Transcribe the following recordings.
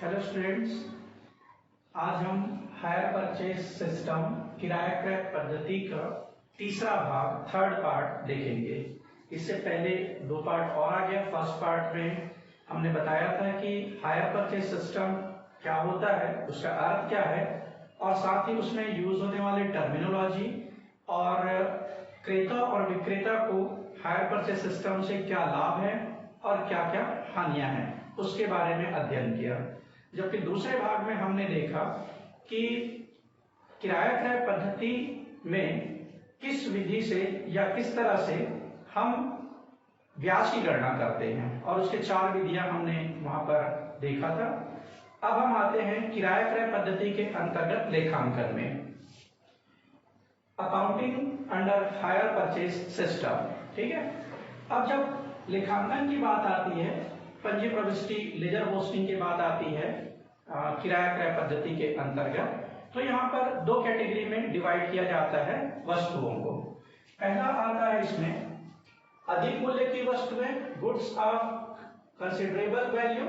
Hello students, आज हम hire purchase system किराया क्रय पद्धति का तीसरा भाग थर्ड पार्ट देखेंगे। इससे पहले दो पार्ट और आ गया। फर्स्ट पार्ट में हमने बताया था कि हायर परचेज सिस्टम क्या होता है, उसका अर्थ क्या है और साथ ही उसमें यूज होने वाले टर्मिनोलॉजी और क्रेता और विक्रेता को हायर परचेज सिस्टम से क्या लाभ है और क्या क्या हानियां हैं उसके बारे में अध्ययन किया। जबकि दूसरे भाग में हमने देखा कि किराया क्रय पद्धति में किस विधि से या किस तरह से हम ब्याज की गणना करते हैं और उसके 4 विधियां हमने वहां पर देखा था। अब हम आते हैं किराया क्रय पद्धति के अंतर्गत लेखांकन में, accounting under hire purchase system. ठीक है, अब जब लेखांकन की बात आती है, पंजी प्रविष्टि लेजर पोस्टिंग की बात आती है किराया क्रय पद्धति के अंतर्गत, तो यहाँ पर 2 कैटेगरी में डिवाइड किया जाता है वस्तुओं को। पहला आता है इसमें अधिक मूल्य की वस्तुएं, गुड्स ऑफ कंसिडरेबल वैल्यू,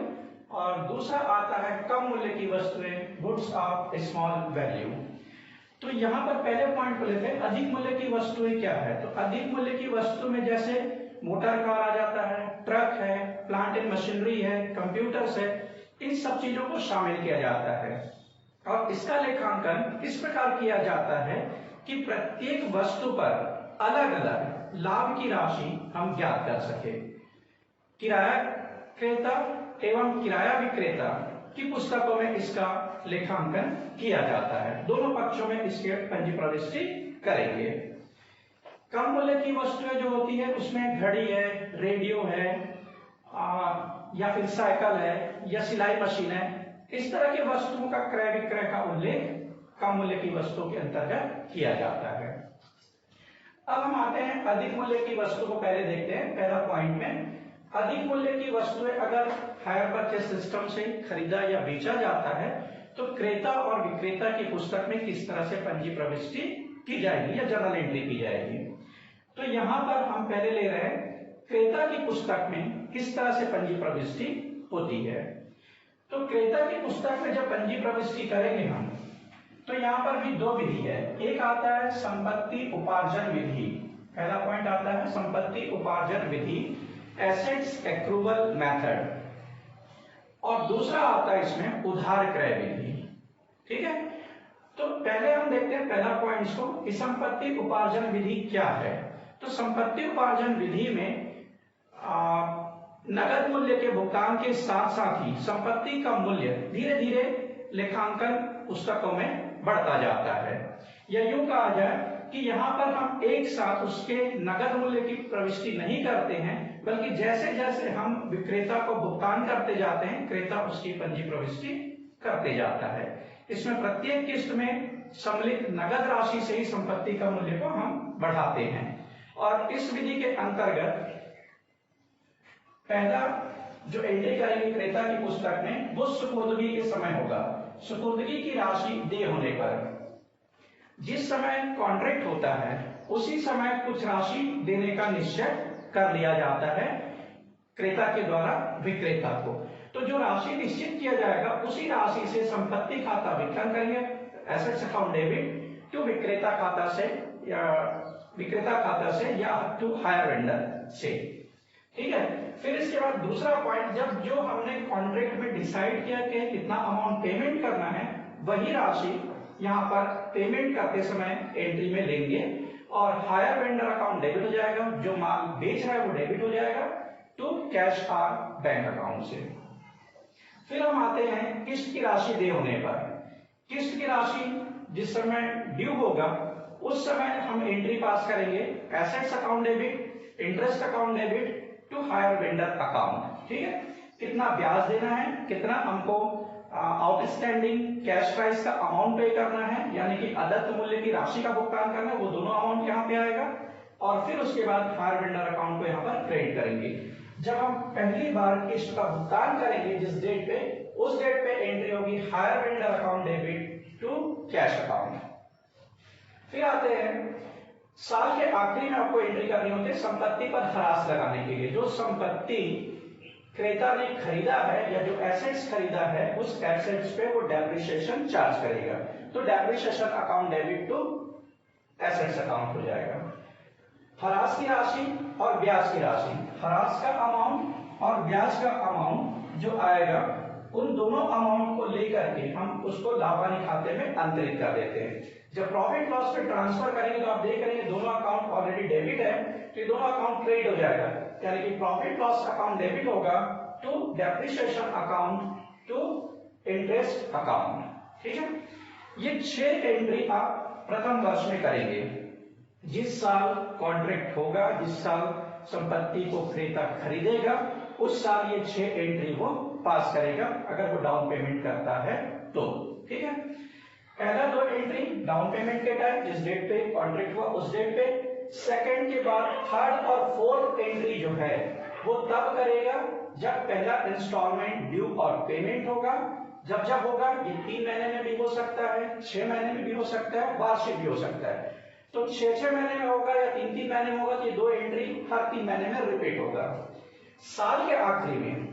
और दूसरा आता है कम मूल्य की वस्तुएं, गुड्स ऑफ स्मॉल वैल्यू। तो यहाँ पर पहले पॉइंट को लेते हैं, अधिक मूल्य की वस्तुएं क्या है। तो अधिक मूल्य की वस्तु में जैसे मोटर कार आ जाता है, ट्रक है, प्लांट एंड मशीनरी है, कंप्यूटर्स है, इन सब चीजों को शामिल किया जाता है। और इसका लेखांकन इस प्रकार किया जाता है कि प्रत्येक वस्तु पर अलग अलग लाभ की राशि हम ज्ञात कर सके। किराया क्रेता एवं किराया विक्रेता की पुस्तकों में इसका लेखांकन किया जाता है। दोनों पक्षों में इसके पंजी प्रविष्टि करेंगे। कम मूल्य की वस्तुएं जो होती है उसमें घड़ी है, रेडियो है, या फिर साइकिल है या सिलाई मशीन है, इस तरह के वस्तुओं का क्रय विक्रय का उल्लेख कम मूल्य की वस्तुओं के अंतर्गत किया जाता है। अब हम आते हैं अधिक मूल्य की वस्तु को पहले देखते हैं। पहला पॉइंट में, अधिक मूल्य की वस्तुएं अगर हायर परचेज सिस्टम से खरीदा या बेचा जाता है तो क्रेता और विक्रेता की पुस्तक में किस तरह से पंजी प्रविष्टि की जाएगी या जर्नल एंट्री की जाएगी। तो यहाँ पर हम पहले ले रहे हैं क्रेता की पुस्तक में किस तरह से पंजी प्रविष्टि होती है। तो क्रेता की पुस्तक में जब पंजी प्रविष्टि करेंगे हम, तो यहाँ पर भी 2 विधि है। एक आता है संपत्ति उपार्जन विधि, पहला पॉइंट आता है संपत्ति उपार्जन विधि, एसेट्स एक्रूवल मेथड, और दूसरा आता है इसमें उधार क्रय विधि। ठीक है, तो पहले हम देखते हैं पहला पॉइंट को कि संपत्ति उपार्जन विधि क्या है। तो संपत्ति उपार्जन विधि में नगद मूल्य के भुगतान के साथ साथ ही संपत्ति का मूल्य धीरे धीरे लेखांकन पुस्तकों में बढ़ता जाता है। या यूं कहा जाए कि यहाँ पर हम एक साथ उसके नगद मूल्य की प्रविष्टि नहीं करते हैं, बल्कि जैसे जैसे हम विक्रेता को भुगतान करते जाते हैं, क्रेता उसकी पंजी प्रविष्टि करते जाता है। इसमें प्रत्येक किस्त में सम्मिलित नगद राशि से ही संपत्ति का मूल्य को हम बढ़ाते हैं। और इस विधि के अंतर्गत पहला जो एंट्री करेंगे क्रेता की पुस्तक में, वो सुपुर्दगी के समय होगा। सुपुर्दगी की राशि देय होने पर जिस समय कॉन्ट्रैक्ट होता है उसी समय कुछ राशि देने का निश्चय कर लिया जाता है क्रेता के द्वारा विक्रेता को। तो जो राशि निश्चित किया जाएगा उसी राशि से संपत्ति खाता वितरण करेंगे, एसेट्स अकाउंट डेबिट टू विक्रेता खाता से या टू हायर वेंडर से। ठीक है, फिर इसके बाद दूसरा पॉइंट, जब जो हमने कॉन्ट्रैक्ट में डिसाइड किया कि कितना अमाउंट पेमेंट करना है, वही राशि यहाँ पर पेमेंट करते समय एंट्री में लेंगे और हायर वेंडर अकाउंट डेबिट हो जाएगा, जो माल बेच रहा है वो डेबिट हो जाएगा टू कैश और बैंक अकाउंट से। फिर हम आते हैं किस्त की राशि दे होने पर। किस्त की राशि जिस समय ड्यू होगा उस समय हम एंट्री पास करेंगे, assets account debit, interest account debit to hire vendor account. ठीक है, कितना ब्याज देना है, कितना हमको आउटस्टैंडिंग कैश प्राइस का अमाउंट पे करना है, यानी कि अदत्त मूल्य की राशि का भुगतान करना है, वो दोनों अमाउंट यहाँ पे आएगा। और फिर उसके बाद हायर वेंडर अकाउंट को यहाँ पर क्रेडिट करेंगे। जब हम पहली बार किस्त का भुगतान करेंगे जिस डेट पे, उस डेट पे एंट्री होगी hire vendor account debit to cash account. फिर आते हैं साल के आखिरी में आपको एंट्री करनी होती है संपत्ति पर हरास लगाने के लिए। जो संपत्ति क्रेता ने खरीदा है या जो एसेट्स खरीदा है उस एसेट्स पे वो डेप्रिसिएशन चार्ज करेगा, तो depreciation account debit to assets account हो जाएगा। हरास की राशि और ब्याज की राशि, हरास का अमाउंट और ब्याज का अमाउंट जो आएगा उन दोनों अमाउंट को लेकर के हम उसको लाभानी खाते में अंतरित कर देते हैं। जब प्रॉफिट लॉस पे ट्रांसफर करेंगे तो आप देख रहे हैं दोनों अकाउंट ऑलरेडी डेबिट है, तो ये दोनों अकाउंट क्रेडिट हो जाएगा, यानी कि प्रॉफिट लॉस अकाउंट डेबिट होगा to depreciation account to interest account. ठीक है, ये 6 एंट्री आप प्रथम वर्ष में करेंगे। जिस साल कॉन्ट्रैक्ट होगा, जिस साल संपत्ति को क्रेता खरीदेगा, उस साल ये 6 एंट्री वो पास करेगा अगर वो डाउन पेमेंट करता है तो। ठीक है, पहला 2 एंट्री डाउन पेमेंट के टाइम जिस डेट पे कॉन्ट्रैक्ट हुआ उस डेट पे, सेकंड के बाद थर्ड और फोर्थ एंट्री जो है वो तब करेगा जब पहला इंस्टॉलमेंट ड्यू और पेमेंट होगा। जब जब होगा ये 3 महीने में भी हो सकता है, 6 महीने में भी हो सकता है, वार्षिक भी हो सकता है। तो 6-6 महीने में होगा या 3-3 महीने में होगा तो ये 2 एंट्री हर 3 महीने में रिपीट होगा। साल के आखिरी में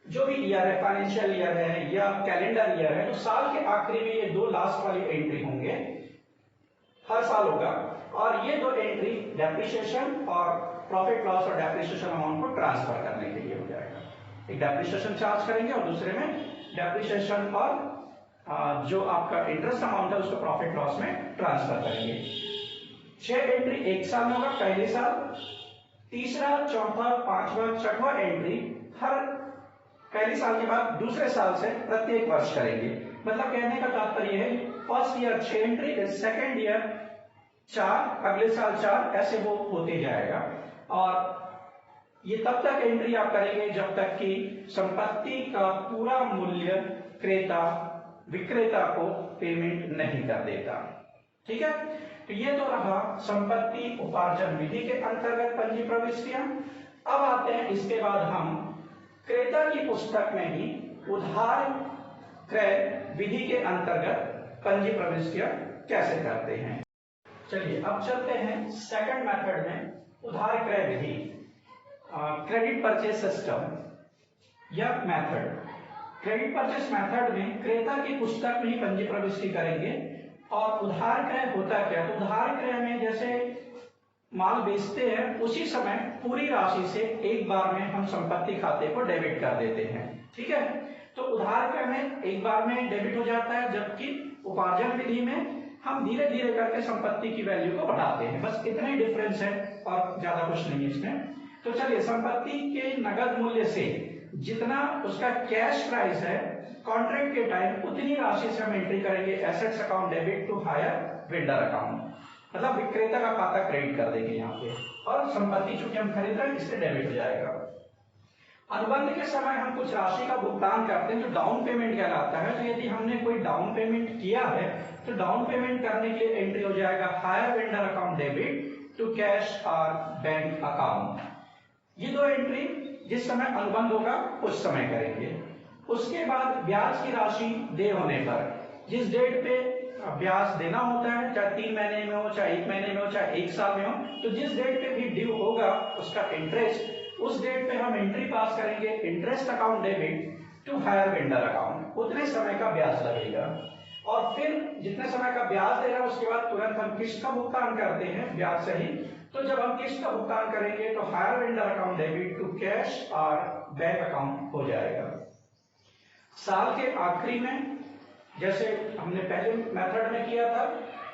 जो भी ईयर है, फाइनेंशियल ईयर है या कैलेंडर ईयर है, तो साल के आखिरी में ये 2 लास्ट वाली एंट्री होंगे, हर साल होगा। और ये 2 एंट्री डेप्रिसिएशन और प्रॉफिट लॉस और डेप्रिसिएशन अमाउंट को ट्रांसफर करने के लिए हो जाएगा। एक डेप्रिसिएशन चार्ज करेंगे और दूसरे में डेप्रिसिएशन और जो आपका इंटरेस्ट अमाउंट है उसको प्रॉफिट लॉस में ट्रांसफर करेंगे। 6 एंट्री एक साल में होगा, पहले साल, तीसरा, चौथा, पांचवा, छठवां एंट्री हर पहले साल के बाद दूसरे साल से प्रत्येक वर्ष करेंगे। मतलब कहने का तात्पर्य है first year 6 entry, second year 4, अगले साल 4, ऐसे वो होते जाएगा। और ये तब तक एंट्री आप करेंगे जब तक कि संपत्ति का पूरा मूल्य क्रेता विक्रेता को पेमेंट नहीं कर देता। ठीक है, तो ये तो रहा संपत्ति उपार्जन विधि के अंतर्गत पंजी प्रविष्टियां। अब आते हैं इसके बाद हम क्रेता की पुस्तक में ही उधार क्रय विधि के अंतर्गत पंजी प्रविष्टियां कैसे करते हैं। चलिए अब चलते हैं सेकंड मेथड में, उधार क्रय विधि, क्रेडिट परचेज सिस्टम या मेथड। क्रेडिट परचेज मेथड में क्रेता की पुस्तक में ही पंजी प्रविष्टि करेंगे। और उधार क्रय होता क्या, तो उधार क्रय में जैसे माल बेचते हैं उसी समय पूरी राशि से एक बार में हम संपत्ति खाते को डेबिट कर देते हैं। ठीक है, तो उधार क्रय में एक बार में डेबिट हो जाता है, जबकि उपार्जन विधि में हम धीरे धीरे करके संपत्ति की वैल्यू को बढ़ाते हैं। बस इतना ही डिफरेंस है और ज्यादा कुछ नहीं है इसमें। तो चलिए, संपत्ति के नगद मूल्य से जितना उसका कैश प्राइस है कॉन्ट्रैक्ट के टाइम, उतनी राशि से हम एंट्री करेंगे assets account debit to hire vendor account. मतलब विक्रेता का खाता क्रेडिट कर देंगे यहाँ पे, और संपत्ति चूंकि हम खरीद रहे हैं इससे डेबिट हो जाएगा। अनुबंध के समय हम कुछ राशि का भुगतान करते हैं जो डाउन पेमेंट कहलाता है। तो यदि हमने कोई डाउन पेमेंट किया है तो डाउन पेमेंट करने के लिए एंट्री हो जाएगा hire vendor account debit to cash और बैंक अकाउंट। ये 2 एंट्री जिस समय अनुबंध होगा उस समय करेंगे। उसके बाद ब्याज की राशि दे होने पर, जिस डेट पे ब्याज देना होता है, चाहे 3 महीने में हो, चाहे 1 महीने में हो, चाहे 1 साल में हो, तो जिस डेट पे भी ड्यू होगा उसका इंटरेस्ट, उस डेट पे हम एंट्री पास करेंगे interest account debit to hire vendor account. उतने समय का ब्याज लगेगा। और फिर जितने समय का ब्याज दे रहा है उसके बाद तुरंत हम किस्त का भुगतान करते हैं ब्याज सहित। तो जब हम किस्त का भुगतान करेंगे तो hire vendor account debit to cash और बैंक अकाउंट हो जाएगा। साल के आखिरी में जैसे हमने पहले मेथड में किया था,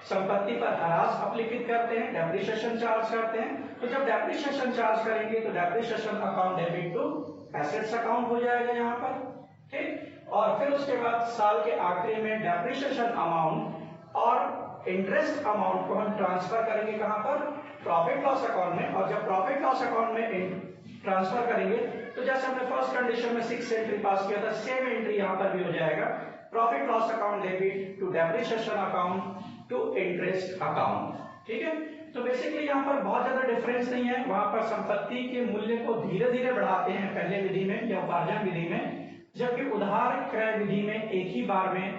संपत्ति पर ह्रास अपलिखित करते हैं, डेप्रिसिएशन चार्ज करते हैं। तो जब डेप्रिसिएशन चार्ज करेंगे तो depreciation account debit to assets account हो जाएगा यहाँ पर। ठीक, और फिर उसके बाद साल के आखिरी में डेप्रिसिएशन अमाउंट और इंटरेस्ट अमाउंट को हम ट्रांसफर करेंगे कहां पर, प्रॉफिट लॉस अकाउंट में। और जब प्रॉफिट लॉस अकाउंट में ट्रांसफर करेंगे तो जैसे हमने फर्स्ट कंडीशन में 6 एंट्री पास किया था, सेम एंट्री यहां पर भी हो जाएगा, profit loss account debit to depreciation account to interest account. ठीक है, तो बेसिकली यहाँ पर बहुत ज्यादा डिफरेंस नहीं है। वहां पर संपत्ति के मूल्य को धीरे धीरे बढ़ाते हैं पहले विधि में या उपार्जन विधि में, जबकि उधार क्रय विधि में एक ही बार में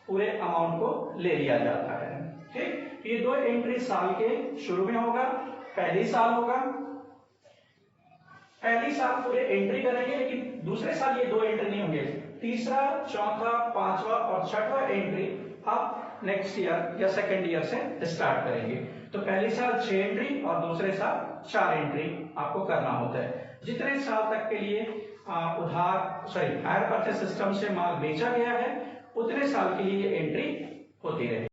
पूरे अमाउंट को ले लिया जाता है। ठीक, ये 2 एंट्री साल के शुरू में होगा, पहली साल होगा, पहली साल पूरे एंट्री करेंगे, लेकिन दूसरे साल ये 2 एंट्री नहीं होंगे, तीसरा, चौथा, पांचवा और छठवा एंट्री आप नेक्स्ट ईयर या सेकेंड ईयर से स्टार्ट करेंगे। तो पहली साल 6 एंट्री और दूसरे साल 4 एंट्री आपको करना होता है। जितने साल तक के लिए हायर परचेस सिस्टम से माल बेचा गया है उतने साल के लिए एंट्री होती रहे।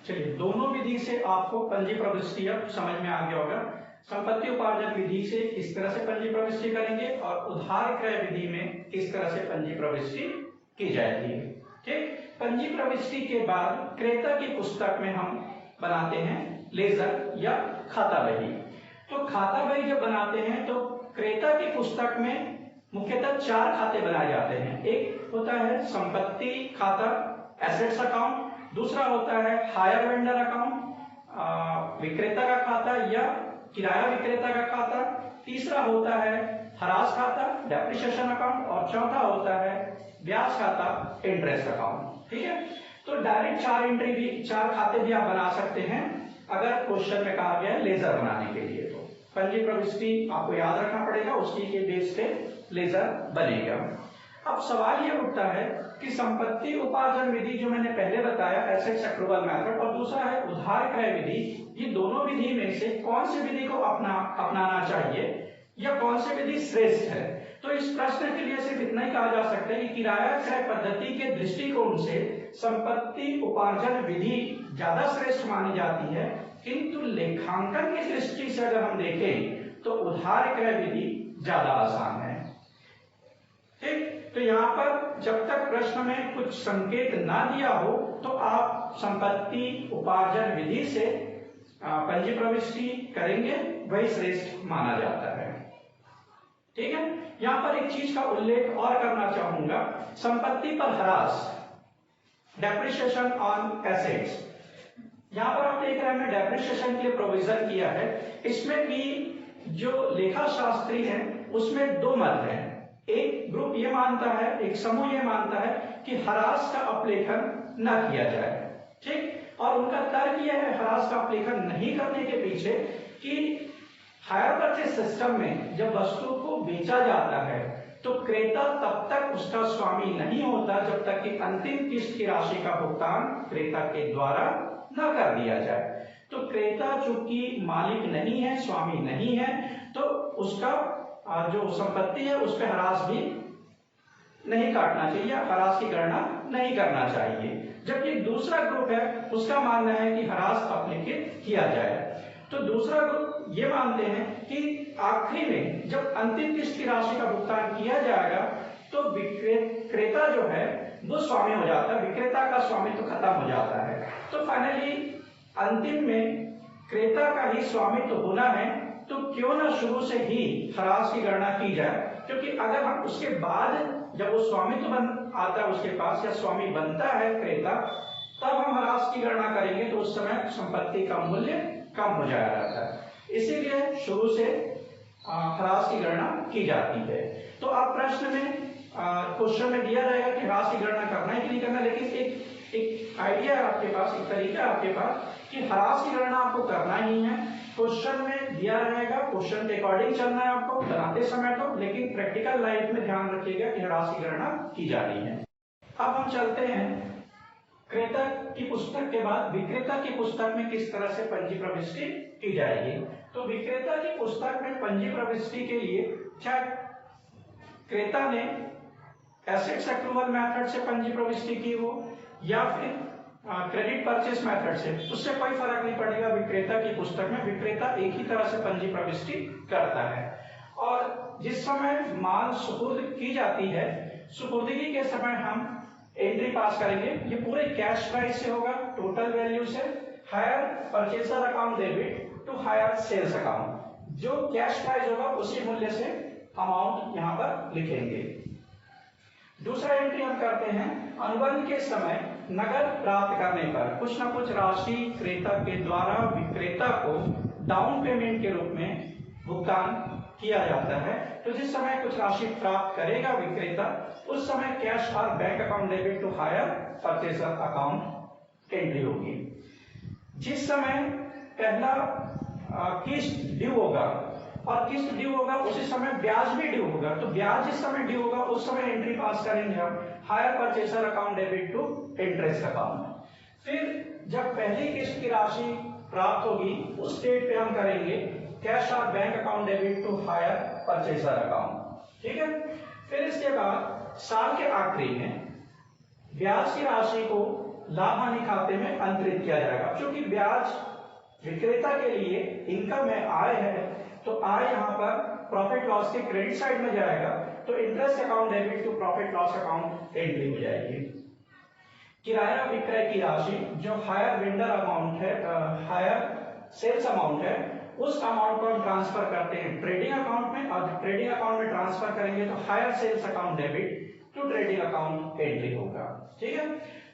चलिए, दोनों विधि से आपको पंजी प्रविष्टि अब समझ में आ गया होगा। संपत्ति उपार्जन विधि से किस तरह से पंजी प्रविष्टि करेंगे और उधार क्रय विधि में किस तरह से पंजी प्रविष्टि की जाएगी। ठीक, पंजी प्रविष्टि के बाद क्रेता की पुस्तक में हम बनाते हैं लेजर या खाता बही। तो खाता बही जब बनाते हैं तो क्रेता की पुस्तक में मुख्यतः 4 खाते बनाए जाते हैं। एक होता है संपत्ति खाता, एसेट्स अकाउंट, दूसरा होता है हायर वेंडर अकाउंट, विक्रेता का खाता या किराया विक्रेता का खाता, तीसरा होता है हरास खाता, डेप्रिसिएशन अकाउंट, और चौथा होता है ब्याज खाता, इंटरेस्ट अकाउंट। ठीक है, तो डायरेक्ट 4 खाते भी आप बना सकते हैं अगर क्वेश्चन में कहा गया है लेजर बनाने के लिए। तो पंजी प्रविष्टि आपको याद रखना पड़ेगा, उसी के बेस पे लेजर बनेगा। अब सवाल ये उठता है कि संपत्ति उपार्जन विधि जो मैंने पहले बताया, एसेट्स एक्रूवल मेथड, और दूसरा है उधार क्रय विधि, ये दोनों विधि में से कौन सी विधि को अपनाना चाहिए या कौन सी विधि श्रेष्ठ है। तो इस प्रश्न के लिए सिर्फ इतना ही कहा जा सकता है कि किराया क्रय पद्धति के दृष्टिकोण से संपत्ति उपार्जन विधि ज्यादा श्रेष्ठ मानी जाती है, किंतु लेखांकन की दृष्टि से अगर हम देखें तो उधार क्रय विधि ज्यादा आसान है। ठीक, तो यहाँ पर जब तक प्रश्न में कुछ संकेत ना दिया हो तो आप संपत्ति उपार्जन विधि से पंजी प्रविष्टि करेंगे, वही श्रेष्ठ माना जाता है। ठीक है, यहाँ पर एक चीज का उल्लेख और करना चाहूंगा, संपत्ति पर ह्रास, डेप्रिसिएशन ऑन एसेट्स। यहाँ पर आप देख रहे हैं डेप्रिसिएशन के लिए प्रोविजन किया है। इसमें की जो लेखा शास्त्री है उसमें 2 मत हैं। एक ग्रुप ये मानता है, एक समूह ये मानता है कि ह्रास का अपलेखन न किया जाए। ठीक, और उनका तर्क यह है ह्रास का अपलेखन नहीं करने के पीछे कि हायर परचेस सिस्टम में जब वस्तु को बेचा जाता है तो क्रेता तब तक उसका स्वामी नहीं होता जब तक कि अंतिम किस्त की राशि का भुगतान क्रेता के द्वारा न कर दिया जाए। तो क्रेता चूंकि मालिक नहीं है, स्वामी नहीं है, तो उसका जो संपत्ति है उस पर ह्रास भी नहीं काटना चाहिए, ह्रास की गणना नहीं करना चाहिए। जबकि दूसरा ग्रुप है उसका मानना है कि ह्रास अपलिखित किया जाए। तो दूसरा ग्रुप ये मानते हैं कि आखिरी में जब अंतिम किस्त की राशि का भुगतान किया जाएगा तो क्रेता जो है वो स्वामी हो जाता है, विक्रेता का स्वामित्व खत्म हो जाता है। तो फाइनली अंतिम में क्रेता का ही स्वामित्व होना है, तो क्यों ना शुरू से ही ह्रास की गणना की जाए, क्योंकि अगर हम उसके बाद जब वो स्वामित्व आता है उसके पास या स्वामी बनता है क्रेता, तब हम ह्रास की गणना करेंगे तो उस समय संपत्ति का मूल्य कम हो जाया जाता है। इसीलिए शुरू से ह्रास की गणना की जाती है। तो आप प्रश्न में क्वेश्चन में दिया रहेगा कि ह्रास की गणना करना है कि नहीं करना, लेकिन एक आइडिया है आपके पास, एक तरीका है आपके पास कि ह्रास की गणना आपको करना ही है। क्वेश्चन में दिया रहेगा, क्वेश्चन के अकॉर्डिंग चलना है आपको बनाते समय तो, लेकिन प्रैक्टिकल लाइफ में ध्यान रखिएगा कि ह्रास की गणना की जानी है। अब हम चलते हैं क्रेता की पुस्तक के बाद विक्रेता की पुस्तक में किस तरह से पंजी प्रविष्टि की जाएगी। तो विक्रेता की पुस्तक में पंजी प्रविष्टि के लिए चाहे क्रेता ने एसेट्स एक्रूवल मेथड से पंजी प्रविष्टि की हो या फिर क्रेडिट परचेस मेथड से, उससे कोई फर्क नहीं पड़ेगा। विक्रेता की पुस्तक में विक्रेता एक ही तरह से पंजी प्रविष्टि करता है। और जिस समय माल सुपुर्द की जाती है, सुपुर्दगी के समय हम एंट्री पास करेंगे। ये पूरे कैश प्राइस से होगा, टोटल वैल्यू से, hire purchaser account debit to hire sales account. जो कैश प्राइस होगा उसी मूल्य से अमाउंट यहाँ पर लिखेंगे। दूसरा एंट्री हम करते हैं अनुबंध के समय नगद प्राप्त करने पर कुछ न कुछ राशि क्रेता के द्वारा विक्रेता को डाउन पेमेंट के रूप में भुगतान किया जाता है। तो जिस समय कुछ राशि प्राप्त करेगा विक्रेता, उस समय कैश और bank account debit to hire purchaser account entry होगी। जिस समय पहला किस्त ड्यू होगा और किस्त ड्यू होगा उसी समय ब्याज भी ड्यू होगा, तो ब्याज जिस समय ड्यू होगा उस समय एंट्री पास करेंगे हम hire purchaser account debit to interest account. फिर जब पहली किस्त की राशि प्राप्त होगी उस डेट पे हम करेंगे कैश और bank account debit to hire purchaser account, ठीक है। फिर इसके बाद साल के आखिरी में ब्याज की राशि को लाभ हानि खाते में अंतरित किया जाएगा। क्योंकि ब्याज विक्रेता के लिए इनकम है, आय है, तो आय यहाँ पर प्रॉफिट लॉस के क्रेडिट साइड में जाएगा, तो interest account debit to profit loss account entry हो जाएगी। किराया विक्रय की राशि जो हायर वेंडर अमाउंट है, हायर सेल्स अमाउंट है, उस अमाउंट को हम ट्रांसफर करते हैं ट्रेडिंग अकाउंट में, और ट्रेडिंग अकाउंट में ट्रांसफर करेंगे तो hire sales account debit to trading account entry होगा, ठीक है।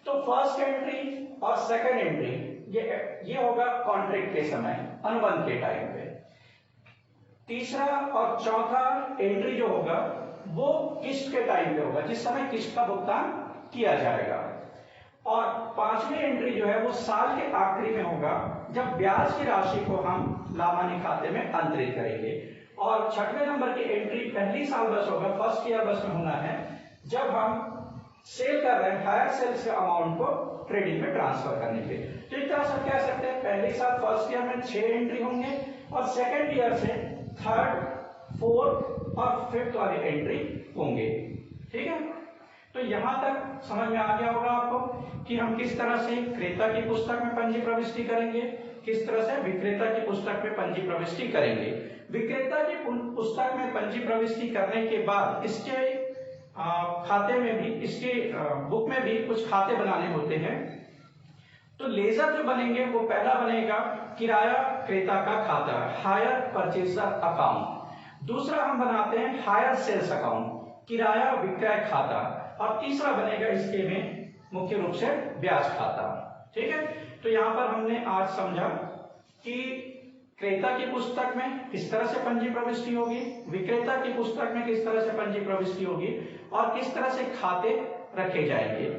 तो फर्स्ट एंट्री और सेकंड एंट्री ये होगा कॉन्ट्रैक्ट के समय, अनुबंध के टाइम पे। तीसरा और चौथा एंट्री जो होगा वो किस्त के टाइम पे होगा, जिस समय किस्त का भुगतान किया जाएगा। और पांचवी एंट्री जो है वो साल के आखिरी में होगा, जब ब्याज की राशि को हम लाभ हानि खाते में अंतरित करेंगे। और छठवें नंबर की एंट्री पहली साल बस होगा, फर्स्ट ईयर बस में होना है, जब हम सेल कर रहे हैं हायर सेल्स के अमाउंट को ट्रेडिंग में ट्रांसफर करने के। तो एक तरह से कह सकते हैं पहले साल फर्स्ट ईयर में 6 एंट्री होंगे और सेकेंड ईयर से थर्ड, फोर्थ और फिफ्थ वाली एंट्री होंगे, ठीक है। तो यहां तक समझ में आ गया होगा आपको कि हम किस तरह से क्रेता की पुस्तक में पंजी प्रविष्टि करेंगे, किस तरह से विक्रेता की पुस्तक में पंजी प्रविष्टि करेंगे। विक्रेता की पुस्तक में पंजी प्रविष्टि करने के बाद इसके खाते में भी, इसके बुक में भी कुछ खाते बनाने होते हैं। तो लेजर जो बनेंगे वो पहला बनेगा किराया क्रेता का खाता, हायर परचेसर अकाउंट। दूसरा हम बनाते हैं हायर सेल्स अकाउंट, किराया विक्रय खाता। और तीसरा बनेगा इसके में मुख्य रूप से ब्याज खाता, ठीक है। तो यहाँ पर हमने आज समझा कि क्रेता की पुस्तक में किस तरह से पंजी प्रविष्टि होगी, विक्रेता की पुस्तक में किस तरह से पंजी प्रविष्टि होगी और किस तरह से खाते रखे जाएंगे।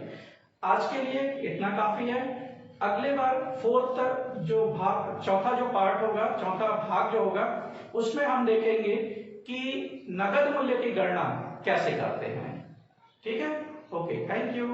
आज के लिए इतना काफी है। अगले बार फोर्थ जो भाग, चौथा जो पार्ट होगा, चौथा भाग जो होगा, उसमें हम देखेंगे कि नगद मूल्य की गणना कैसे करते हैं, ठीक है। Okay, thank you.